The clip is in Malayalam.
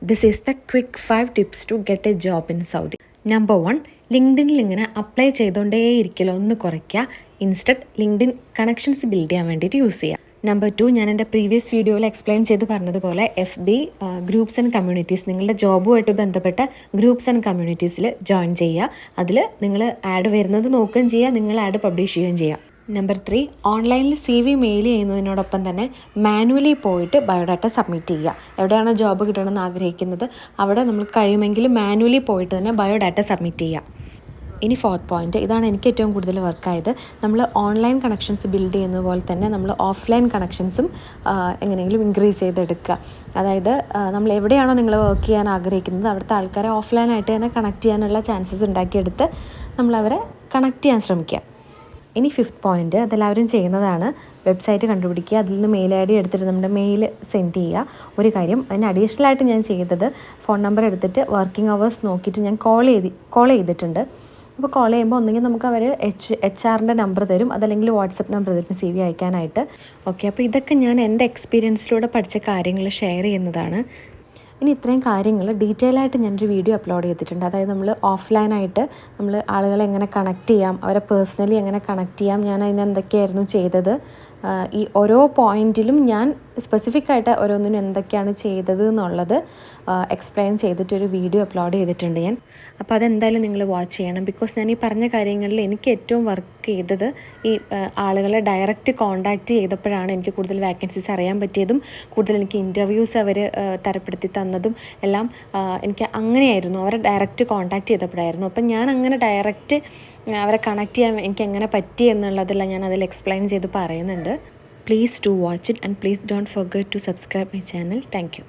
This is the quick 5 tips to get a job in Saudi. Number 1, ലിങ്ക്ഡിനിൽ ഇങ്ങനെ അപ്ലൈ ചെയ്തുകൊണ്ടേയിരിക്കില്ല, ഒന്ന് കുറയ്ക്കുക. ഇൻസ്റ്റഡ് ലിങ്ക്ഡിൻ കണക്ഷൻസ് ബിൽഡ് ചെയ്യാൻ വേണ്ടിയിട്ട് യൂസ് ചെയ്യുക. നമ്പർ 2, ഞാൻ എൻ്റെ പ്രീവിയസ് വീഡിയോയിൽ എക്സ്പ്ലെയിൻ ചെയ്ത് പറഞ്ഞതുപോലെ FB ഗ്രൂപ്പ്സ് ആൻഡ് കമ്മ്യൂണിറ്റീസ്, നിങ്ങളുടെ ജോബുമായിട്ട് ബന്ധപ്പെട്ട ഗ്രൂപ്പ്സ് ആൻഡ് കമ്മ്യൂണിറ്റീസിൽ ജോയിൻ ചെയ്യുക. അതിൽ നിങ്ങൾ ആഡ് വരുന്നത് നോക്കുകയും ചെയ്യുക, നിങ്ങൾ ആഡ് പബ്ലിഷ് ചെയ്യുകയും ചെയ്യുക. നമ്പർ 3, ഓൺലൈനിൽ CV മെയിൽ ചെയ്യുന്നതിനോടൊപ്പം തന്നെ മാനുവലി പോയിട്ട് ബയോഡാറ്റ സബ്മിറ്റ് ചെയ്യുക. എവിടെയാണോ ജോബ് കിട്ടണമെന്ന് ആഗ്രഹിക്കുന്നത് അവിടെ നമ്മൾ കഴിയുമെങ്കിൽ മാനുവലി പോയിട്ട് തന്നെ ബയോഡാറ്റ സബ്മിറ്റ് ചെയ്യുക. ഇനി 4th പോയിൻറ്റ്, ഇതാണ് എനിക്ക് ഏറ്റവും കൂടുതൽ വർക്കായത്. നമ്മൾ ഓൺലൈൻ കണക്ഷൻസ് ബിൽഡ് ചെയ്യുന്നത് പോലെ തന്നെ നമ്മൾ ഓഫ്ലൈൻ കണക്ഷൻസും എങ്ങനെയെങ്കിലും ഇൻക്രീസ് ചെയ്തെടുക്കുക. അതായത് നമ്മൾ എവിടെയാണോ നിങ്ങൾ വർക്ക് ചെയ്യാൻ ആഗ്രഹിക്കുന്നത് അവിടുത്തെ ആൾക്കാരെ ഓഫ്ലൈനായിട്ട് തന്നെ കണക്ട് ചെയ്യാനുള്ള ചാൻസസ് ഉണ്ടാക്കിയെടുത്ത് നമ്മളവരെ കണക്ട് ചെയ്യാൻ ശ്രമിക്കുക. ഇനി 5th പോയിൻറ്റ്, അതെല്ലാവരും ചെയ്യുന്നതാണ്. വെബ്സൈറ്റ് കണ്ടുപിടിക്കുക, അതിൽ നിന്ന് മെയിൽ ID എടുത്തിട്ട് നമ്മുടെ മെയിൽ സെൻഡ് ചെയ്യുക. ഒരു കാര്യം, അതിന് അഡീഷണലായിട്ട് ഞാൻ ചെയ്തത് ഫോൺ നമ്പർ എടുത്തിട്ട് വർക്കിംഗ് അവേഴ്സ് നോക്കിയിട്ട് ഞാൻ കോൾ ചെയ്തിട്ടുണ്ട്. അപ്പോൾ കോൾ ചെയ്യുമ്പോൾ ഒന്നെങ്കിൽ നമുക്ക് അവർ HR നമ്പർ തരും, അതല്ലെങ്കിൽ വാട്സപ്പ് നമ്പർ തരും CV അയക്കാനായിട്ട്. ഓക്കെ, അപ്പോൾ ഇതൊക്കെ ഞാൻ എൻ്റെ എക്സ്പീരിയൻസിലൂടെ പഠിച്ച കാര്യങ്ങൾ ഷെയർ ചെയ്യുന്നതാണ്. ഇനി ഇത്രയും കാര്യങ്ങൾ ഡീറ്റെയിൽ ആയിട്ട് ഞാനൊരു വീഡിയോ അപ്ലോഡ് ചെയ്തിട്ടുണ്ട്. അതായത് നമ്മൾ ഓഫ്ലൈനായിട്ട് നമ്മൾ ആളുകളെ എങ്ങനെ കണക്ട് ചെയ്യാം, അവരെ പേഴ്സണലി എങ്ങനെ കണക്ട് ചെയ്യാം, ഞാൻ അതിന് എന്തൊക്കെയായിരുന്നു ചെയ്തത്, ഈ ഓരോ പോയിൻറ്റിലും ഞാൻ സ്പെസിഫിക് ആയിട്ട് ഓരോന്നിനും എന്തൊക്കെയാണ് ചെയ്തത് എന്നുള്ളത് എക്സ്പ്ലെയിൻ ചെയ്തിട്ടൊരു വീഡിയോ അപ്ലോഡ് ചെയ്തിട്ടുണ്ട് ഞാൻ. അപ്പോൾ അതെന്തായാലും നിങ്ങൾ വാച്ച് ചെയ്യണം. ബിക്കോസ് ഞാൻ ഈ പറഞ്ഞ കാര്യങ്ങളിൽ എനിക്ക് ഏറ്റവും വർക്ക് ചെയ്തത് ഈ ആളുകളെ ഡയറക്റ്റ് കോൺടാക്റ്റ് ചെയ്തപ്പോഴാണ് എനിക്ക് കൂടുതൽ വാക്കൻസീസ് അറിയാൻ പറ്റിയതും കൂടുതൽ എനിക്ക് ഇൻ്റർവ്യൂസ് അവർ തരപ്പെടുത്തി തന്നതും എല്ലാം എനിക്ക് അങ്ങനെയായിരുന്നു. അവരെ ഡയറക്റ്റ് കോൺടാക്റ്റ് ചെയ്തപ്പോഴായിരുന്നു. അപ്പം ഞാൻ അങ്ങനെ ഡയറക്റ്റ് അവരെ കണക്ട് ചെയ്യാൻ എനിക്ക് എങ്ങനെ പറ്റി എന്നുള്ളതെല്ലാം ഞാൻ അതിൽ എക്സ്പ്ലെയിൻ ചെയ്ത് പറയുന്നുണ്ട്. Please do watch it and please don't forget to subscribe my channel. Thank U.